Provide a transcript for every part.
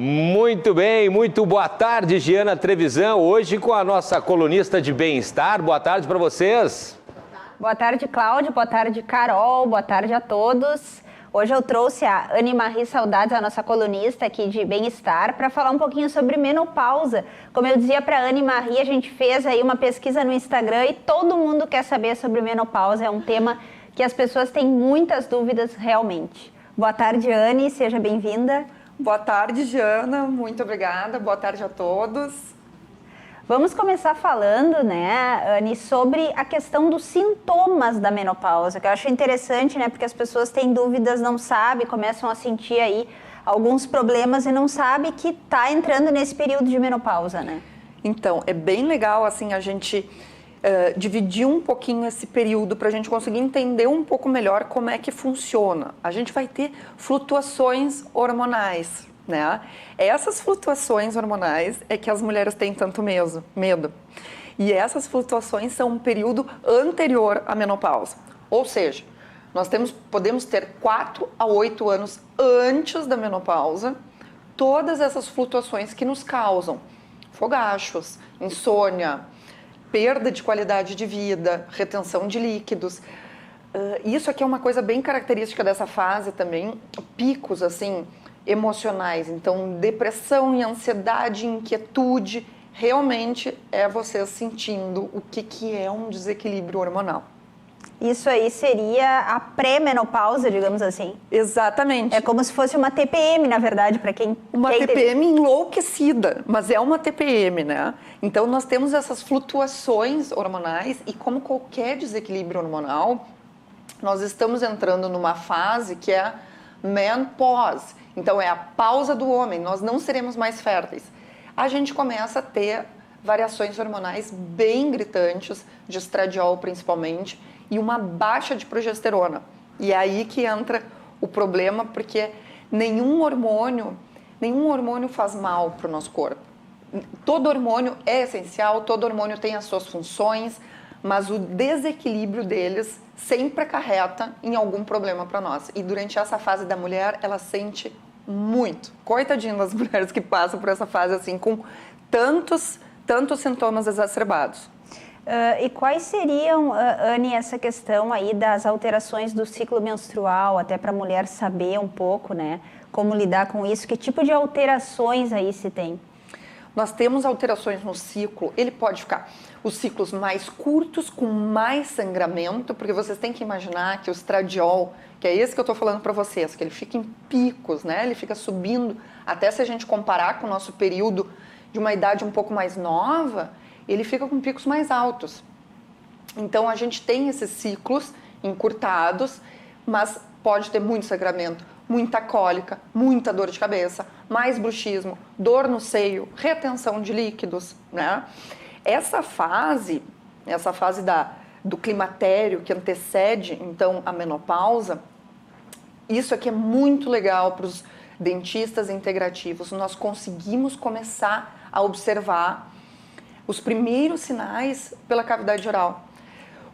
Muito bem, muito boa tarde, Giana Trevisan, hoje com a nossa colunista de bem-estar. Boa tarde para vocês. Boa tarde, Cláudio, boa tarde, Carol, boa tarde a todos. Hoje eu trouxe a Anne Marie Saudades, a nossa colunista aqui de bem-estar, para falar um pouquinho sobre menopausa. Como eu dizia para a Anne Marie, a gente fez aí uma pesquisa no Instagram e todo mundo quer saber sobre menopausa. É um tema que as pessoas têm muitas dúvidas realmente. Boa tarde, Anne, seja bem-vinda. Boa tarde, Giana, muito obrigada. Boa tarde a todos. Vamos começar falando, né, Anne, sobre a questão dos sintomas da menopausa, que eu acho interessante, né, porque as pessoas têm dúvidas, não sabem, começam a sentir aí alguns problemas e não sabem que está entrando nesse período de menopausa, né? Então, é bem legal, assim, a gente dividir um pouquinho esse período para a gente conseguir entender um pouco melhor como é que funciona. A gente vai ter flutuações hormonais, né? Essas flutuações hormonais é que as mulheres têm tanto medo. E essas flutuações são um período anterior à menopausa. Ou seja, nós podemos ter 4 a 8 anos antes da menopausa todas essas flutuações que nos causam fogachos, insônia, perda de qualidade de vida, retenção de líquidos. Isso aqui é uma coisa bem característica dessa fase também, picos assim emocionais. Então, depressão e ansiedade, inquietude, realmente é você sentindo o que é um desequilíbrio hormonal. Isso aí seria a pré-menopausa, digamos assim. Exatamente. É como se fosse uma TPM, na verdade, para quem... Uma TPM enlouquecida, mas é uma TPM, né? Então, nós temos essas flutuações hormonais e como qualquer desequilíbrio hormonal, nós estamos entrando numa fase que é menopause. Então, é a pausa do homem, nós não seremos mais férteis. A gente começa a ter variações hormonais bem gritantes, de estradiol principalmente, e uma baixa de progesterona. E é aí que entra o problema, porque nenhum hormônio faz mal para o nosso corpo. Todo hormônio é essencial, todo hormônio tem as suas funções, mas o desequilíbrio deles sempre acarreta em algum problema para nós. E durante essa fase da mulher, ela sente muito. Coitadinha das mulheres que passam por essa fase assim, com tantos sintomas exacerbados. E quais seriam, Anne, essa questão aí das alterações do ciclo menstrual, até para a mulher saber um pouco, né, como lidar com isso? Que tipo de alterações aí se tem? Nós temos alterações no ciclo, ele pode ficar os ciclos mais curtos, com mais sangramento, porque vocês têm que imaginar que o estradiol, que é esse que eu estou falando para vocês, que ele fica em picos, né? Ele fica subindo, até se a gente comparar com o nosso período de uma idade um pouco mais nova, ele fica com picos mais altos. Então, a gente tem esses ciclos encurtados, mas pode ter muito sangramento, muita cólica, muita dor de cabeça, mais bruxismo, dor no seio, retenção de líquidos, né? Essa fase do climatério que antecede, então, a menopausa, isso aqui é muito legal para os dentistas integrativos. Nós conseguimos começar a observar os primeiros sinais pela cavidade oral.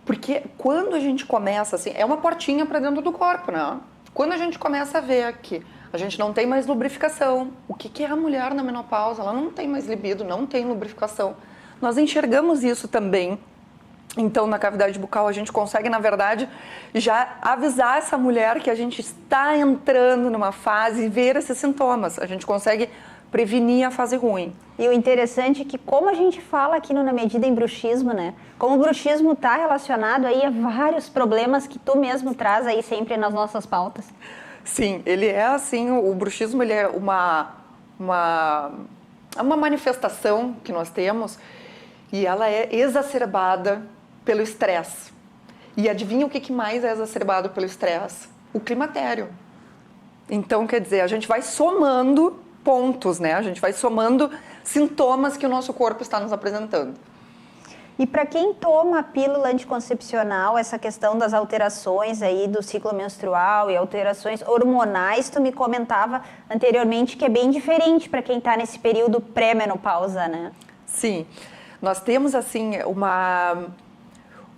Porque quando a gente começa, assim, é uma portinha para dentro do corpo, né? Quando a gente começa a ver que a gente não tem mais lubrificação, o que é a mulher na menopausa? Ela não tem mais libido, não tem lubrificação. Nós enxergamos isso também. Então, na cavidade bucal, a gente consegue, na verdade, já avisar essa mulher que a gente está entrando numa fase e ver esses sintomas. A gente consegue prevenir a fase ruim. E o interessante é que, como a gente fala aqui no Na Medida em bruxismo, né? Como o bruxismo está relacionado aí a vários problemas que tu mesmo traz aí sempre nas nossas pautas. Sim, ele é assim, o bruxismo ele é uma manifestação que nós temos e ela é exacerbada pelo estresse. E adivinha o que mais é exacerbado pelo estresse? O climatério. Então, quer dizer, a gente vai somando pontos, né? A gente vai somando sintomas que o nosso corpo está nos apresentando. E para quem toma a pílula anticoncepcional, essa questão das alterações aí do ciclo menstrual e alterações hormonais, tu me comentava anteriormente que é bem diferente para quem está nesse período pré-menopausa, né? Sim, nós temos assim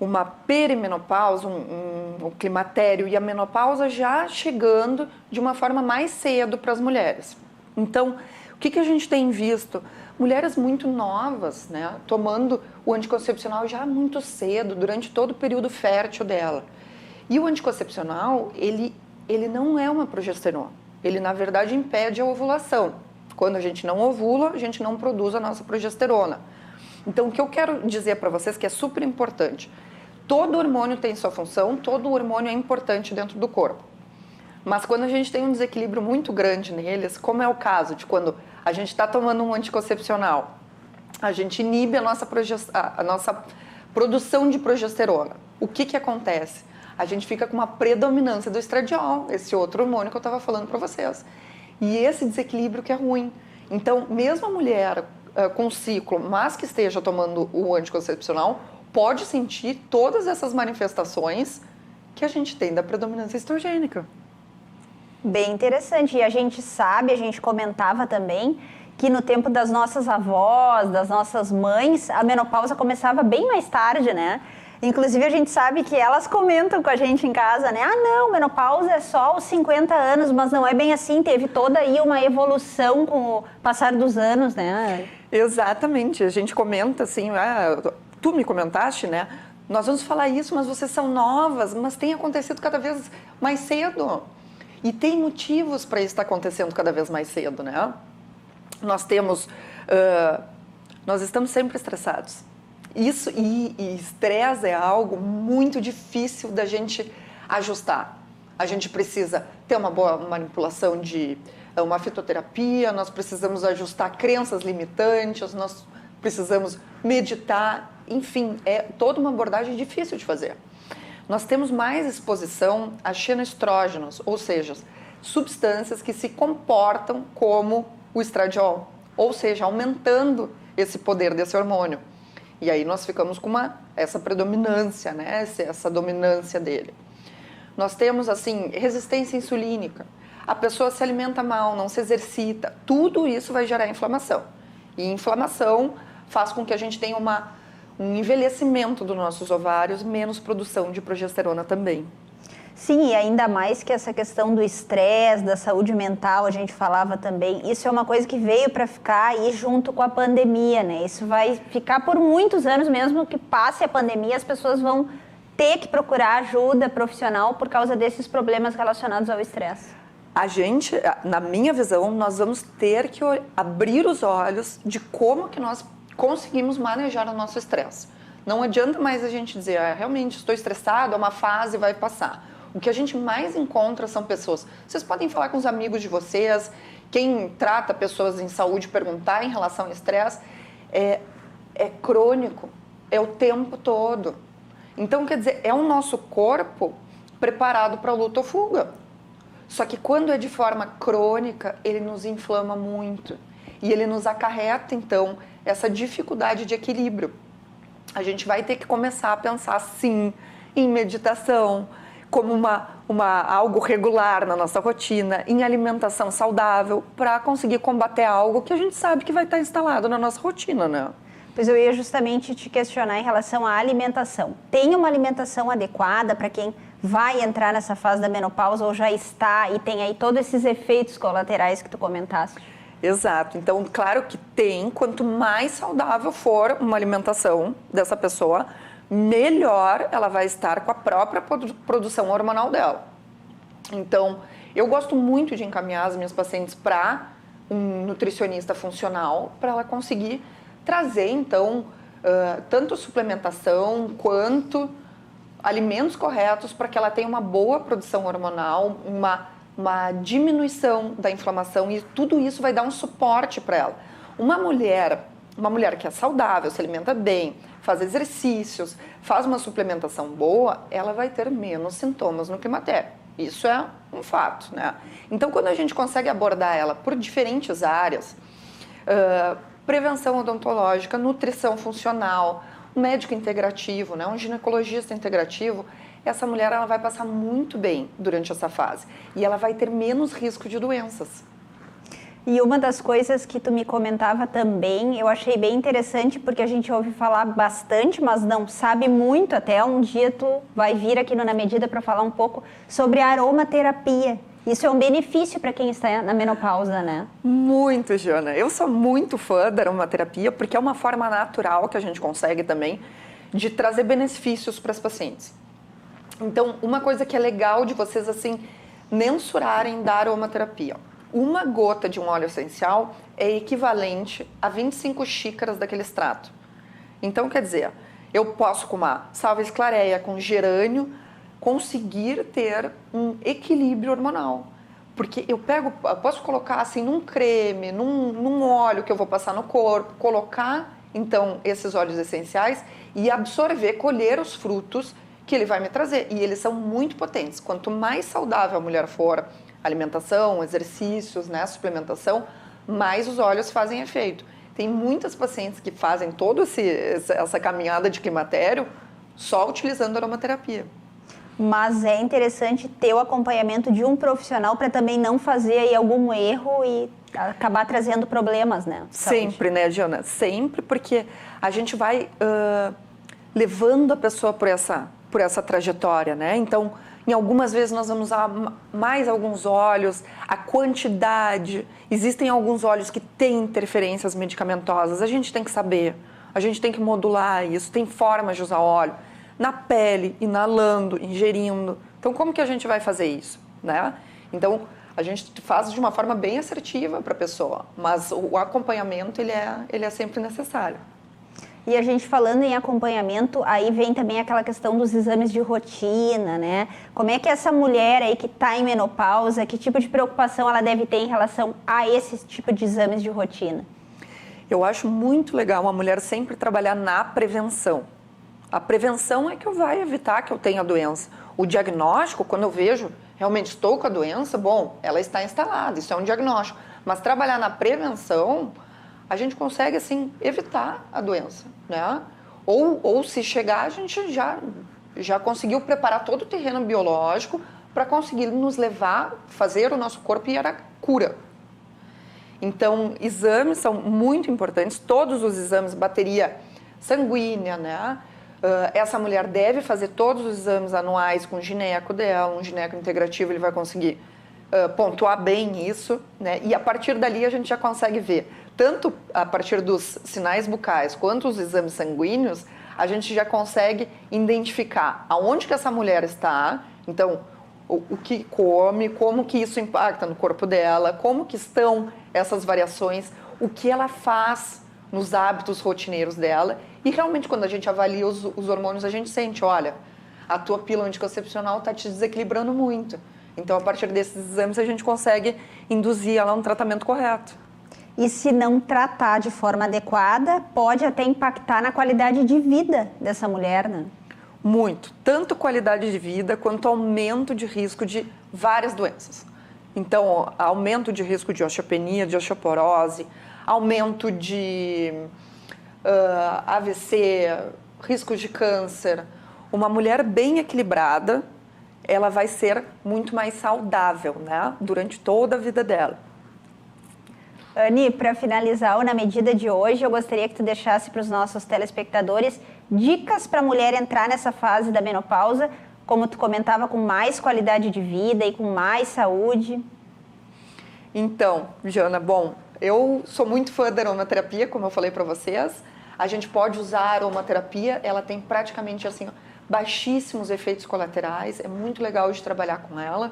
uma perimenopausa, um climatério e a menopausa já chegando de uma forma mais cedo para as mulheres. Então, O que a gente tem visto? Mulheres muito novas, né, tomando o anticoncepcional já muito cedo, durante todo o período fértil dela. E o anticoncepcional, ele não é uma progesterona. Ele, na verdade, impede a ovulação. Quando a gente não ovula, a gente não produz a nossa progesterona. Então, o que eu quero dizer para vocês que é super importante. Todo hormônio tem sua função, todo hormônio é importante dentro do corpo. Mas quando a gente tem um desequilíbrio muito grande neles, como é o caso de quando a gente está tomando um anticoncepcional, a gente inibe a nossa produção de progesterona. O que acontece? A gente fica com uma predominância do estradiol, esse outro hormônio que eu estava falando para vocês. E esse desequilíbrio que é ruim. Então, mesmo a mulher com ciclo, mas que esteja tomando o anticoncepcional, pode sentir todas essas manifestações que a gente tem da predominância estrogênica. Bem interessante. E a gente sabe, a gente comentava também, que no tempo das nossas avós, das nossas mães, a menopausa começava bem mais tarde, né? Inclusive, a gente sabe que elas comentam com a gente em casa, né? Ah, não, menopausa é só aos 50 anos, mas não é bem assim. Teve toda aí uma evolução com o passar dos anos, né? Exatamente. A gente comenta assim, tu me comentaste, né? Nós vamos falar isso, mas vocês são novas, mas tem acontecido cada vez mais cedo. E tem motivos para isso estar acontecendo cada vez mais cedo, né? Nós estamos sempre estressados. Isso e estresse é algo muito difícil da gente ajustar. A gente precisa ter uma boa manipulação de uma fitoterapia, nós precisamos ajustar crenças limitantes, nós precisamos meditar, enfim, é toda uma abordagem difícil de fazer. Nós temos mais exposição a xenoestrógenos, ou seja, substâncias que se comportam como o estradiol, ou seja, aumentando esse poder desse hormônio. E aí nós ficamos com essa predominância, né? Essa dominância dele. Nós temos, assim, resistência insulínica. A pessoa se alimenta mal, não se exercita. Tudo isso vai gerar inflamação. E inflamação faz com que a gente tenha um envelhecimento dos nossos ovários, menos produção de progesterona também. Sim, e ainda mais que essa questão do estresse, da saúde mental, a gente falava também, isso é uma coisa que veio para ficar aí junto com a pandemia, né? Isso vai ficar por muitos anos, mesmo que passe a pandemia, as pessoas vão ter que procurar ajuda profissional por causa desses problemas relacionados ao estresse. A gente, na minha visão, nós vamos ter que abrir os olhos de como que nós conseguimos manejar o nosso estresse. Não adianta mais a gente dizer, realmente estou estressado, é uma fase, vai passar. O que a gente mais encontra são pessoas. Vocês podem falar com os amigos de vocês, quem trata pessoas em saúde, perguntar em relação ao estresse, é crônico, é o tempo todo. Então, quer dizer, é o nosso corpo preparado para luta ou fuga. Só que quando é de forma crônica, ele nos inflama muito. E ele nos acarreta, então, essa dificuldade de equilíbrio. A gente vai ter que começar a pensar, sim, em meditação, como algo regular na nossa rotina, em alimentação saudável, para conseguir combater algo que a gente sabe que vai estar instalado na nossa rotina, né? Pois eu ia justamente te questionar em relação à alimentação. Tem uma alimentação adequada para quem vai entrar nessa fase da menopausa ou já está e tem aí todos esses efeitos colaterais que tu comentaste? Exato. Então, claro que tem, quanto mais saudável for uma alimentação dessa pessoa, melhor ela vai estar com a própria produção hormonal dela. Então, eu gosto muito de encaminhar as minhas pacientes para um nutricionista funcional, para ela conseguir trazer, então, tanto suplementação quanto alimentos corretos para que ela tenha uma boa produção hormonal, uma diminuição da inflamação, e tudo isso vai dar um suporte para ela. Uma mulher que é saudável, se alimenta bem, faz exercícios, faz uma suplementação boa, ela vai ter menos sintomas no climatério. Isso é um fato, né? Então, quando a gente consegue abordar ela por diferentes áreas, prevenção odontológica, nutrição funcional, um médico integrativo, né? Um ginecologista integrativo, essa mulher ela vai passar muito bem durante essa fase e ela vai ter menos risco de doenças. E uma das coisas que tu me comentava também, eu achei bem interessante, porque a gente ouve falar bastante, mas não sabe muito, até um dia tu vai vir aqui no Na Medida para falar um pouco sobre a aromaterapia. Isso é um benefício para quem está na menopausa, né? Muito, Jana. Eu sou muito fã da aromaterapia porque é uma forma natural que a gente consegue também de trazer benefícios para as pacientes. Então, uma coisa que é legal de vocês, assim, mensurarem da aromaterapia. Uma gota de um óleo essencial é equivalente a 25 xícaras daquele extrato. Então, quer dizer, eu posso com uma salvia esclareia, com gerânio, conseguir ter um equilíbrio hormonal. Porque eu posso colocar assim num creme, num óleo que eu vou passar no corpo, colocar então esses óleos essenciais e absorver, colher os frutos que ele vai me trazer. E eles são muito potentes. Quanto mais saudável a mulher for, alimentação, exercícios, né, suplementação, mais os óleos fazem efeito. Tem muitas pacientes que fazem toda essa caminhada de climatério só utilizando aromaterapia. Mas é interessante ter o acompanhamento de um profissional para também não fazer aí algum erro e acabar trazendo problemas, né? Sempre, né, Diana? Sempre, porque a gente vai levando a pessoa por essa trajetória, né? Então, em algumas vezes nós vamos usar mais alguns óleos, a quantidade. Existem alguns óleos que têm interferências medicamentosas, a gente tem que saber, a gente tem que modular isso, tem formas de usar óleo. Na pele, inalando, ingerindo. Então, como que a gente vai fazer isso, né? Então, a gente faz de uma forma bem assertiva para a pessoa, mas o acompanhamento, ele é sempre necessário. E a gente falando em acompanhamento, aí vem também aquela questão dos exames de rotina, né? Como é que essa mulher aí que está em menopausa, que tipo de preocupação ela deve ter em relação a esse tipo de exames de rotina? Eu acho muito legal uma mulher sempre trabalhar na prevenção. A prevenção é que vai evitar que eu tenha a doença. O diagnóstico, quando eu vejo, realmente estou com a doença, bom, ela está instalada, isso é um diagnóstico. Mas trabalhar na prevenção, a gente consegue, assim, evitar a doença, né? Ou se chegar, a gente já conseguiu preparar todo o terreno biológico para conseguir nos levar, fazer o nosso corpo ir à cura. Então, exames são muito importantes, todos os exames, bateria sanguínea, né? Essa mulher deve fazer todos os exames anuais com o gineco dela, um gineco integrativo, ele vai conseguir pontuar bem isso, né? E a partir dali a gente já consegue ver, tanto a partir dos sinais bucais quanto os exames sanguíneos, a gente já consegue identificar aonde que essa mulher está, então o que come, como que isso impacta no corpo dela, como que estão essas variações, o que ela faz nos hábitos rotineiros dela. E realmente, quando a gente avalia os hormônios, a gente sente, olha, a tua pílula anticoncepcional está te desequilibrando muito. Então, a partir desses exames, a gente consegue induzir ela a um tratamento correto. E se não tratar de forma adequada, pode até impactar na qualidade de vida dessa mulher, né? Muito. Tanto qualidade de vida, quanto aumento de risco de várias doenças. Então, aumento de risco de osteopenia, de osteoporose, aumento de AVC, riscos de câncer. Uma mulher bem equilibrada, ela vai ser muito mais saudável, né? Durante toda a vida dela. Anny, para finalizar o Na Medida de hoje, eu gostaria que tu deixasse para os nossos telespectadores dicas para a mulher entrar nessa fase da menopausa, como tu comentava, com mais qualidade de vida e com mais saúde. Então, Jana, bom, eu sou muito fã da aromaterapia, como eu falei para vocês. A gente pode usar a aromaterapia, ela tem praticamente assim baixíssimos efeitos colaterais, é muito legal de trabalhar com ela.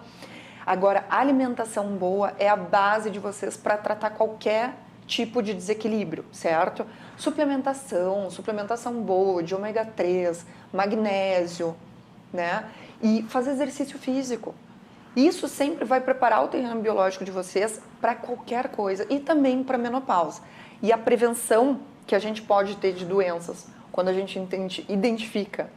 Agora, a alimentação boa é a base de vocês para tratar qualquer tipo de desequilíbrio, certo? Suplementação boa de ômega 3, magnésio, né? E fazer exercício físico. Isso sempre vai preparar o terreno biológico de vocês para qualquer coisa e também para a menopausa. E a prevenção que a gente pode ter de doenças, quando a gente identifica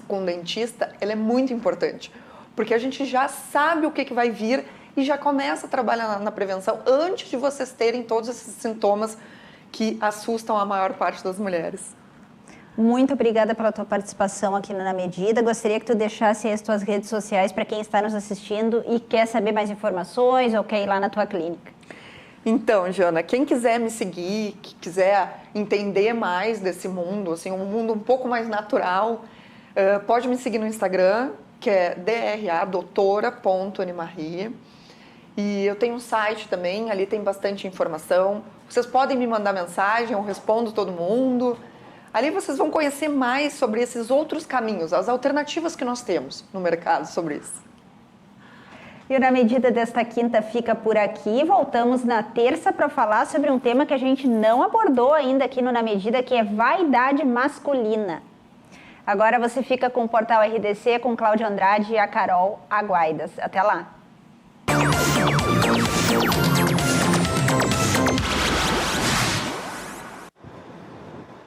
com o dentista, ela é muito importante. Porque a gente já sabe o que vai vir e já começa a trabalhar na prevenção antes de vocês terem todos esses sintomas que assustam a maior parte das mulheres. Muito obrigada pela tua participação aqui no Na Medida. Gostaria que tu deixasse as tuas redes sociais para quem está nos assistindo e quer saber mais informações ou quer ir lá na tua clínica. Então, Jana, quem quiser me seguir, que quiser entender mais desse mundo, assim, um mundo um pouco mais natural, pode me seguir no Instagram, que é doutora.animarie. E eu tenho um site também, ali tem bastante informação. Vocês podem me mandar mensagem, eu respondo todo mundo. Ali vocês vão conhecer mais sobre esses outros caminhos, as alternativas que nós temos no mercado sobre isso. E o Na Medida desta quinta fica por aqui. Voltamos na terça para falar sobre um tema que a gente não abordou ainda aqui no Na Medida, que é vaidade masculina. Agora você fica com o Portal RDC, com Cláudia Andrade e a Carol Aguaidas. Até lá!